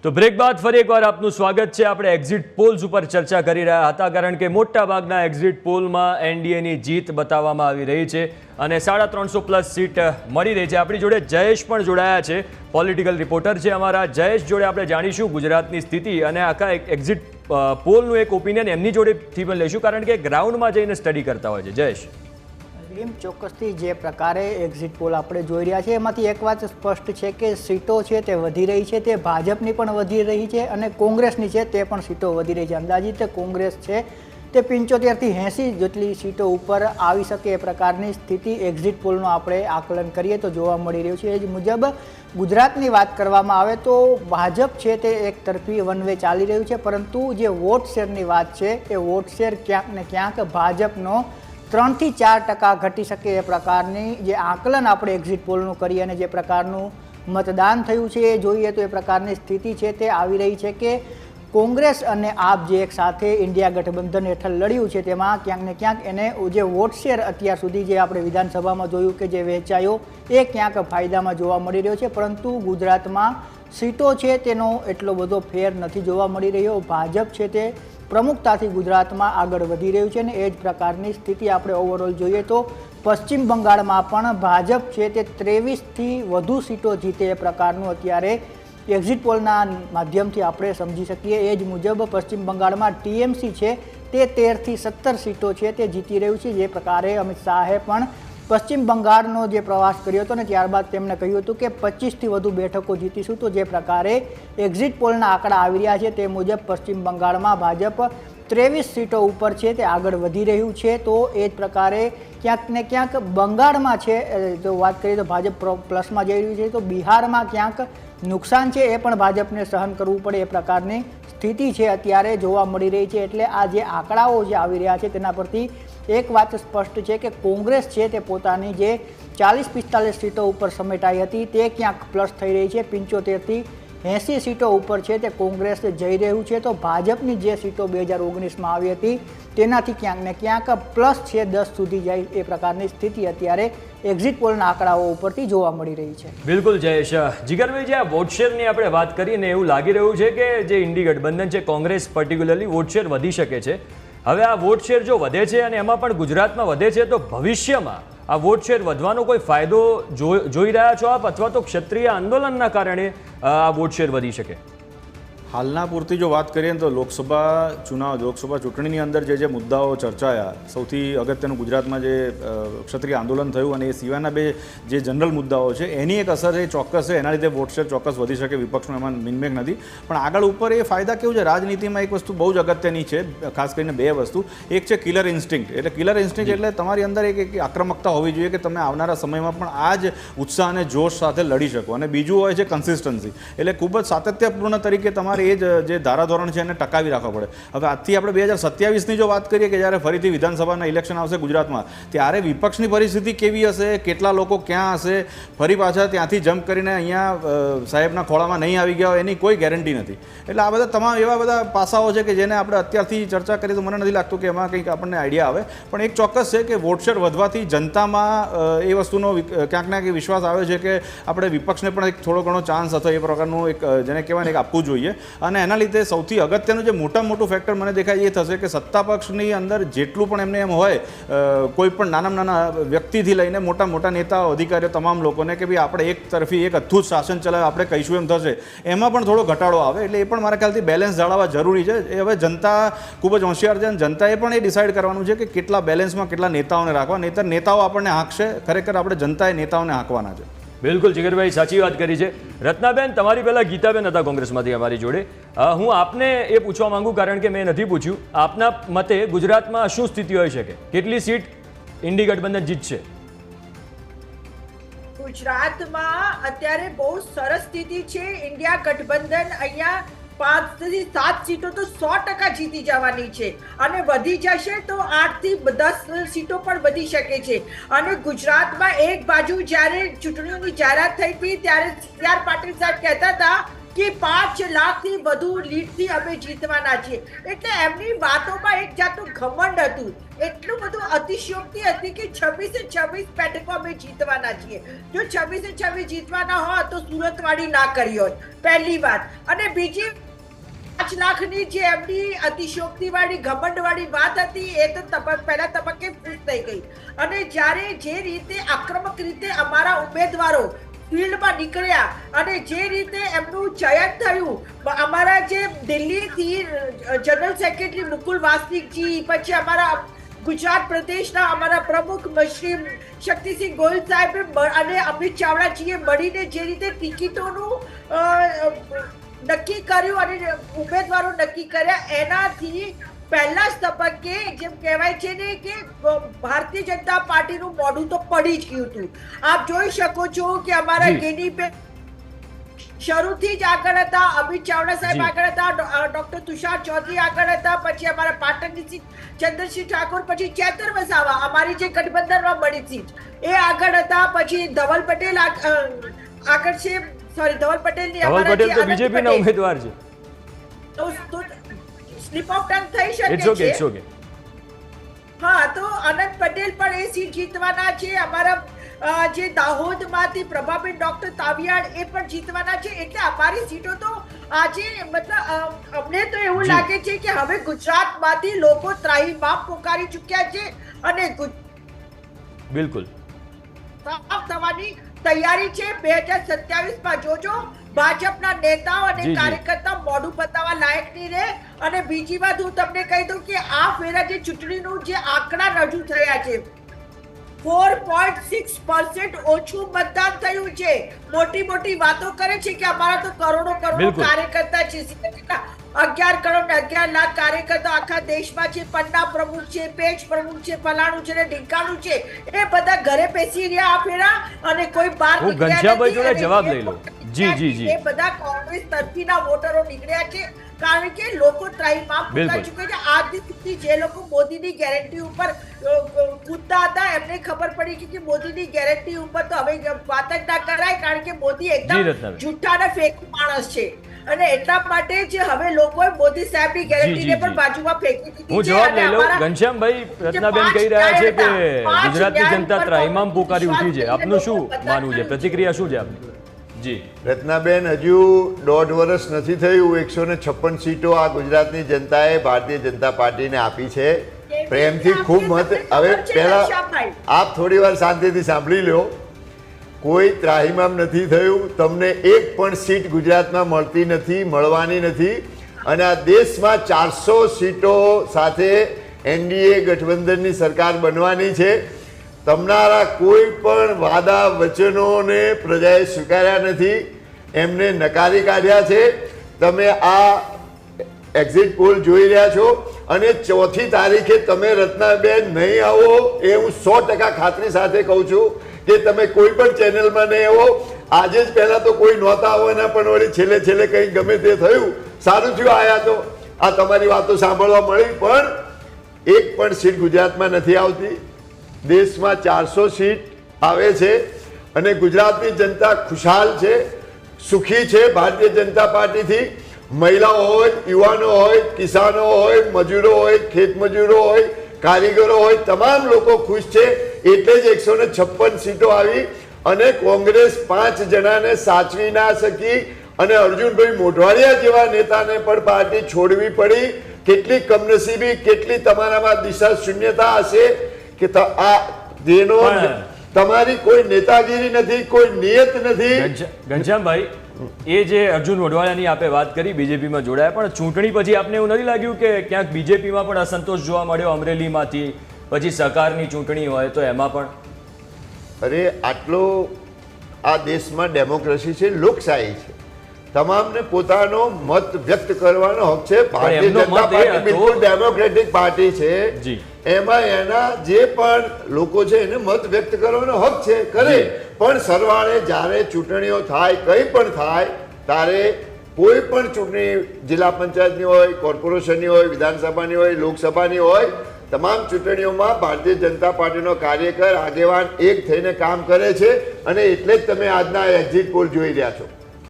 તો બ્રેક બાદ ફરી એકવાર આપનું સ્વાગત છે। આપણે એક્ઝિટ પોલ્સ ઉપર ચર્ચા કરી રહ્યા હતા, કારણ કે મોટા ભાગના એક્ઝિટ પોલમાં એનડીએની જીત બતાવવામાં આવી રહી છે અને 350+ સીટ મળી રહી છે। આપણી જોડે જયેશ પણ જોડાયા છે, પોલિટિકલ રિપોર્ટર છે અમારા। જયેશ જોડે આપણે જાણીશું ગુજરાતની સ્થિતિ અને આખા એક્ઝિટ પોલનું એક ઓપિનિયન એમની જોડેથી પણ લઈશું, કારણ કે ગ્રાઉન્ડમાં જઈને સ્ટડી કરતા હોય છે। જયેશ, ચોક્કસથી જે પ્રકારે એક્ઝિટ પોલ આપણે જોઈ રહ્યા છે એમાંથી એક વાત સ્પષ્ટ છે કે સીટો છે તે વધી રહી છે, તે ભાજપની પણ વધી રહી છે અને કોંગ્રેસની છે તે પણ સીટો વધી રહી છે। અંદાજિત કોંગ્રેસ છે તે 75થી 80 જેટલી સીટો ઉપર આવી શકે એ પ્રકારની સ્થિતિ એક્ઝિટ પોલનું આપણે આકલન કરીએ તો જોવા મળી રહ્યું છે। એ જ મુજબ ગુજરાતની વાત કરવામાં આવે તો ભાજપ છે તે એક તરફી વન વે ચાલી રહ્યું છે, પરંતુ જે વોટ શેરની વાત છે એ વોટ શેર ક્યાંક ને ક્યાંક ભાજપનો 3 થી 4% ઘટી શકે એ પ્રકારની જે આકલન આપણે એક્ઝિટ પોલનું કરીએ અને જે પ્રકારનું મતદાન થયું છે એ જોઈએ તો એ પ્રકારની સ્થિતિ છે તે આવી રહી છે કે કોંગ્રેસ અને આપ જે એક સાથે ઇન્ડિયા ગઠબંધન હેઠળ લડ્યું છે તેમાં ક્યાંક ને ક્યાંક એને જે વોટ શેર અત્યાર સુધી જે આપણે વિધાનસભામાં જોયું કે જે વહેંચાયો એ ક્યાંક ફાયદામાં જોવા મળી રહ્યો છે, પરંતુ ગુજરાતમાં સીટો છે તેનો એટલો બધો ફેર નથી જોવા મળી રહ્યો। ભાજપ છે તે પ્રમુખતાથી ગુજરાતમાં આગળ વધી રહ્યું છે અને એ જ પ્રકારની સ્થિતિ આપણે ઓવરઓલ જોઈએ તો પશ્ચિમ બંગાળમાં પણ ભાજપ છે તે 23થી વધુ સીટો જીતે એ પ્રકારનું અત્યારે એક્ઝિટ પોલના માધ્યમથી આપણે સમજી શકીએ। એ જ મુજબ પશ્ચિમ બંગાળમાં ટીએમસી છે તે 13થી 17 સીટો છે તે જીતી રહ્યું છે। જે પ્રકારે અમિત શાહે પણ પશ્ચિમ બંગાળનો જે પ્રવાસ કર્યો હતો ને ત્યારબાદ તેમણે કહ્યું હતું કે 25થી વધુ બેઠકો જીતીશું। તો જે પ્રકારે એક્ઝિટ પોલના આંકડા આવી રહ્યા છે તે મુજબ પશ્ચિમ બંગાળમાં ભાજપ 23 સીટો ઉપર છે તે આગળ વધી રહ્યું છે। તો એ જ પ્રકારે ક્યાંક ને ક્યાંક બંગાળમાં છે જો વાત કરીએ તો ભાજપ પ્લસમાં જઈ રહ્યું છે, તો બિહારમાં ક્યાંક નુકસાન છે એ પણ ભાજપને સહન કરવું પડે એ પ્રકારની સ્થિતિ છે અત્યારે જોવા મળી રહી છે। એટલે આ જે આંકડાઓ જે આવી રહ્યા છે તેના પરથી એક વાત સ્પષ્ટ છે કે કોંગ્રેસ છે તે પોતાની જે 40-45 સીટો ઉપર સમેટાઈ હતી તે ક્યાંક પ્લસ થઈ રહી છે। 75થી 80 સીટો ઉપર છે તે કોંગ્રેસ જઈ રહ્યું છે, તો ભાજપની જે સીટો 2019માં આવી હતી તેનાથી ક્યાંક ને ક્યાંક પ્લસ છે 10 સુધી જાય એ પ્રકારની સ્થિતિ અત્યારે એક્ઝિટ પોલના આંકડાઓ ઉપરથી જોવા મળી રહી છે। બિલકુલ જયેશ। જીગરભાઈ, જે આ વોટ શેરની આપણે વાત કરીને એવું લાગી રહ્યું છે કે જે ઇન્ડી ગઠબંધન છે કોંગ્રેસ પર્ટિક્યુલરલી વોટ શેર વધી શકે છે। હવે આ વોટ શેર જો વધે છે અને એમાં પણ ગુજરાતમાં વધે છે તો ભવિષ્યમાં આ વોટ શેર વધવાનો કોઈ ફાયદો જોઈ રહ્યા છો આપ, અથવા તો ક્ષત્રિય આંદોલનના કારણે આ વોટ શેર વધી શકે? હાલના પૂરતી જો વાત કરીએ તો લોકસભા ચૂંટણીની અંદર જે મુદ્દાઓ ચર્ચાયા, સૌથી અગત્યનું ગુજરાતમાં જે ક્ષત્રિય આંદોલન થયું અને એ સિવાયના બે જે જનરલ મુદ્દાઓ છે એની એક અસર એ ચોક્કસ છે, એના લીધે વોટ શેર ચોક્કસ વધી શકે, વિપક્ષનો એમાં મિનમેક નથી। પણ આગળ ઉપર એ ફાયદા કેવું છે, રાજનીતિમાં એક વસ્તુ બહુ જ અગત્યની છે, ખાસ કરીને બે વસ્તુ। એક છે કિલર ઇન્સ્ટિંક્ટ, એટલે કિલર ઇન્સ્ટિંક્ટ એટલે તમારી અંદર એક આક્રમકતા હોવી જોઈએ કે તમે આવનારા સમયમાં પણ આ જ ઉત્સાહ અને જોશ સાથે લડી શકો, અને બીજું હોય છે કન્સિસ્ટન્સી, એટલે ખૂબ જ સાતત્યપૂર્ણ તરીકે તમારે એ જે ધારાધોરણ છે એને ટકાવી રાખવા પડે। હવે આજથી આપણે 2027ની જો વાત કરીએ કે જ્યારે ફરીથી વિધાનસભાના ઇલેક્શન આવશે ગુજરાતમાં, ત્યારે વિપક્ષની પરિસ્થિતિ કેવી હશે, કેટલા લોકો ક્યાં હશે, ફરી પાછા ત્યાંથી જમ્પ કરીને અહીંયા સાહેબના ખોળામાં નહીં આવી ગયા હોય એની કોઈ ગેરંટી નથી। એટલે આ બધા તમામ એવા બધા પાસાઓ છે કે જેને આપણે અત્યારથી ચર્ચા કરીએ તો મને નથી લાગતું કે એમાં કંઈક આપણને આઈડિયા આવે। પણ એક ચોક્કસ છે કે વોટ શેર વધવાથી જનતામાં એ વસ્તુનો ક્યાંક ના ક્યાંક વિશ્વાસ આવે છે કે આપણે વિપક્ષને પણ એક થોડો ઘણો ચાન્સ અથવા એ પ્રકારનું એક જેને કહેવાય ને એક આપવું જોઈએ। અને એના લીધે સૌથી અગત્યનું જે મોટું ફેક્ટર મને દેખાય એ થશે કે સત્તા પક્ષની અંદર જેટલું પણ એમને એમ હોય કોઈ પણ નાના વ્યક્તિથી લઈને મોટા નેતાઓ, અધિકારીઓ, તમામ લોકોને કે ભાઈ આપણે એક તરફી એક અદ્ભુત શાસન ચલાવે આપણે કહીશું એમ થશે, એમાં પણ થોડો ઘટાડો આવે। એટલે એ પણ મારા ખ્યાલથી બેલેન્સ જાળવવા જરૂરી છે। એ હવે જનતા ખૂબ જ હોશિયાર છે અને જનતાએ પણ એ ડિસાઇડ કરવાનું છે કે કેટલા બેલેન્સમાં કેટલા નેતાઓને રાખવા, નહીંતર નેતાઓ આપણને હાંકશે, ખરેખર આપણે જનતાએ નેતાઓને હાંકવાના છે। બિલકુલ જીગરભાઈ, સાચી વાત કરી છે। રત્નાબેન, તમારી પહેલાં ગીતાબેન હતા કોંગ્રેસમાંથી અમારી જોડે, હું આપને એ પૂછવા માંગુ કારણ કે મેં નથી પૂછ્યું, આપના મતે ગુજરાતમાં શું સ્થિતિ હોઈ શકે, કેટલી સીટ ઇન્ડી ગઠબંધન જીતશે? ગુજરાતમાં અત્યારે બહુ સરસ સ્થિતિ છે। ઇન્ડિયા ગઠબંધન અહીંયા 5 થી 7 સીટો તો 100% જીતી જવાની છે અને વધી જશે તો 8 થી 10 સીટો પણ વધી શકે છે। અને ગુજરાતમાં એક બાજુ જ્યારે ચૂંટણીઓની જાહેરાત થઈ હતી ત્યારે સી આર પાટીલ સાહેબ કહેતા હતા કે 5 લાખથી વધુ લીડથી અમે જીતવાના છીએ. એટલે એમની વાતોમાં એક જાતનું ઘમંડ હતું, એટલું બધું અતિશયોક્તિ હતી કે 26 બેઠકો અમે જીતવાના છીએ. જો 26 જીતવાના હોત તો સુરતવાળી ના કરી હોત, પહેલી વાત. અને બીજી 5 લાખની જે એમની અતિશયોક્તિવાળી ઘમંડવાળી વાત હતી એ તો પહેલા તબક્કે ફૂસ થઈ ગઈ. અને જ્યારે જે રીતે આક્રમક રીતે અમારા ઉમેદવારો ફિલ્ડમાં નીકળ્યા અને જે રીતે એમનું ચયન થયું, અમારા જે દિલ્હીથી જનરલ સેક્રેટરી મુકુલ વાસનિકજી, પછી અમારા ગુજરાત પ્રદેશના અમારા પ્રમુખ શ્રી શક્તિસિંહ ગોહિલ સાહેબ અને અમિત ચાવડાજીએ મળીને જે રીતે ટિકિટોનું નક્કી કર્યું અને ઉમેદવારો નક્કી કર્યા, એનાથી પહેલા જ તબક્કે જેમ કહેવાય છે ને કે ભારતીય જનતા પાર્ટીનું મોઢું તો પડી જ ગયું હતું. આપ જોઈ શકો છો કે અમારા ગેનીબેન શરૂથી જ આગળ હતા, અમિત ચાવડા સાહેબ આગળ હતા, ડોક્ટર તુષાર ચૌધરી આગળ હતા, પછી અમારા પાટણની ચંદ્રસિંહ ઠાકોર, પછી ચેતર વસાવા અમારી જે ગઠબંધનમાં મળી સીટ એ આગળ હતા, પછી ધવલ પટેલ આગળ છે, સોરી ધવલ પટેલ ની ધવલ પટેલ તો બીજેપીના ઉમેદવાર છે. તો સ્લીપ ઓફ ટંગ થઈ શકે ઇટ્સ ઓકે, છે. It's okay. હા, તો અનંત પટેલ પણ એ સીટ જીતવાના છે. અમારા જે દાહોદમાંથી પ્રભાબેન ડોક્ટર તાવિયાડ એ પણ જીતવાના છે. એટલે અમારી સીટો તો આજે મતલબ અમને તો એવું લાગે છે કે હવે ગુજરાતમાંથી લોકો ત્રાહિમામ પોકારી ચૂક્યા છે અને બિલકુલ સાફ થવાની તૈયારી છે. 2027 જોજો ભાજપના નેતાઓ અને કાર્યકર્તા મોઢું બતાવવા લાયક નહીં રહે. અને બીજી વાત હું તમને કહી દઉં કે આ ફેરા જે ચૂંટણીનું જે આંકડા રજૂ થયા છે, 4.6% ઓછું મતદાન થયું છે. મોટી મોટી વાતો કરે છે કે અમારા તો કરોડો કાર્યકર્તા છે, 11 કરોડ ને 11 લાખ કાર્યકર્તા આખા દેશમાં છે, પન્ના પ્રમુખ છે, પેજ પ્રમુખ છે, ફલાણું છે ને ઢીંકાણું છે. એ બધા ઘરે બેસી રહ્યા આ ફેરા અને કોઈ બહાર ઘનશ્યામભાઈ જોડે જવાબ લઈ લો. એ બધા કોંગ્રેસ તરફીના વોટરો નીકળ્યા છે, કારણ કે લોકો ત્રાહિમામ પોકારી ચૂક્યા છે. આજ સુધી જે લોકો મોદીની ગેરંટી ઉપર કૂદતા હતા એમને ખબર પડી કે મોદીની ગેરંટી ઉપર તો હવે વાત જ ના કરાય, કારણ કે મોદી એકદમ જૂઠા અને ફેક માણસ છે. અને એટલા માટે જ હવે લોકોએ મોદી સાહેબની ગેરંટીને પણ બાજુમાં ફેંકી દીધી છે. હું જવાબ લઈ લઉં. ઘનશ્યામભાઈ, રત્નાબેન કહી રહ્યા છે કે ગુજરાતની જનતા ત્રાહિમામ પોકારી ઉઠી છે. આપનું શું માનવું છે, પ્રતિક્રિયા શું છે આપની? જી રત્નાબેન, હજુ 1.5 વર્ષ નથી થયું, 156 સીટો આ ગુજરાતની જનતાએ ભારતીય જનતા પાર્ટીને આપી છે. પ્રેમથી ખૂબ મત. હવે પહેલા આપ થોડી વાર શાંતિથી સાંભળી લો. કોઈ ત્રાહિમામ નથી થયું. તમને એક પણ સીટ ગુજરાતમાં મળતી નથી, મળવાની નથી. અને આ દેશમાં 400 સીટો સાથે એનડીએ ગઠબંધનની સરકાર બનવાની છે. તમારા કોઈ પણ વાદા વચનોને પ્રજાએ સ્વીકાર્યા નથી, એમને નકારી કાઢ્યા છે. તમે આ એક્ઝિટ પોલ જોઈ રહ્યા છો અને 4મી તારીખે તમે રત્નાબેન નહીં આવો એ હું 100% ખાતરી સાથે કહું છું કે તમે કોઈ પણ ચેનલમાં નહીં આવો. આજે જ પહેલા તો કોઈ નહોતા આવવાના, પણ વળી છેલ્લે કંઈ ગમે તે થયું, સારું થયું આયા તો. આ તમારી વાતો સાંભળવા મળી, પણ એક પણ સીટ ગુજરાતમાં નથી આવતી. દેશમાં 400 સીટ આવે છે અને ગુજરાતની જનતા ખુશાલ છે, સુખી છે ભારતીય જનતા પાર્ટીથી. મહિલાઓ હોય, યુવાનો હોય, કિસાનો હોય, મજૂરો હોય, ખેતમજૂરો હોય, કારીગરો હોય, તમામ લોકો ખુશ છે. એટલે જ 156 સીટો આવી. અને કોંગ્રેસ 5 જણાને સાચવી ના શકી અને અર્જુનભાઈ મોઢવાડિયા જેવા નેતાને પણ પાર્ટી છોડવી પડી. કેટલી કમનસીબી, કેટલી તમારામાં દિશા શૂન્યતા હશે કે આ જેનો તમારી કોઈ નેતાગીરી નથી, કોઈ નિયત નથી. ઘનશ્યામભાઈ, એ જે અર્જુન મોઢવાડિયાની આપે વાત કરી, બીજેપીમાં જોડાયા, પણ ચૂંટણી પછી આપને એવું નથી લાગ્યું કે ક્યાંક બીજેપીમાં પણ અસંતોષ જોવા મળ્યો? અમરેલીમાંથી પછી સહકારની ચૂંટણી હોય તો એમાં પણ અરે આટલો આ દેશમાં ડેમોક્રેસી છે, લોકશાહી છે, તમામને પોતાનો મત વ્યક્ત કરવાનો હક છે. ભારતીય જનતા પાર્ટી બિલકુલ ડેમોક્રેટિક પાર્ટી છે. એમાં એના જે પણ લોકો છે એને મત વ્યક્ત કરવાનો હક છે, કરે. પણ સરવાળે જ્યારે ચૂંટણીઓ થાય, કંઈ પણ થાય, ત્યારે કોઈ પણ ચૂંટણી જિલ્લા પંચાયતની હોય, કોર્પોરેશનની હોય, વિધાનસભાની હોય, લોકસભાની હોય, તમામ ચૂંટણીઓમાં ભારતીય જનતા પાર્ટીનો કાર્યકર, આગેવાન એક થઈને કામ કરે છે. અને એટલે જ તમે આજના એક્ઝિટ પોલ જોઈ રહ્યા છો.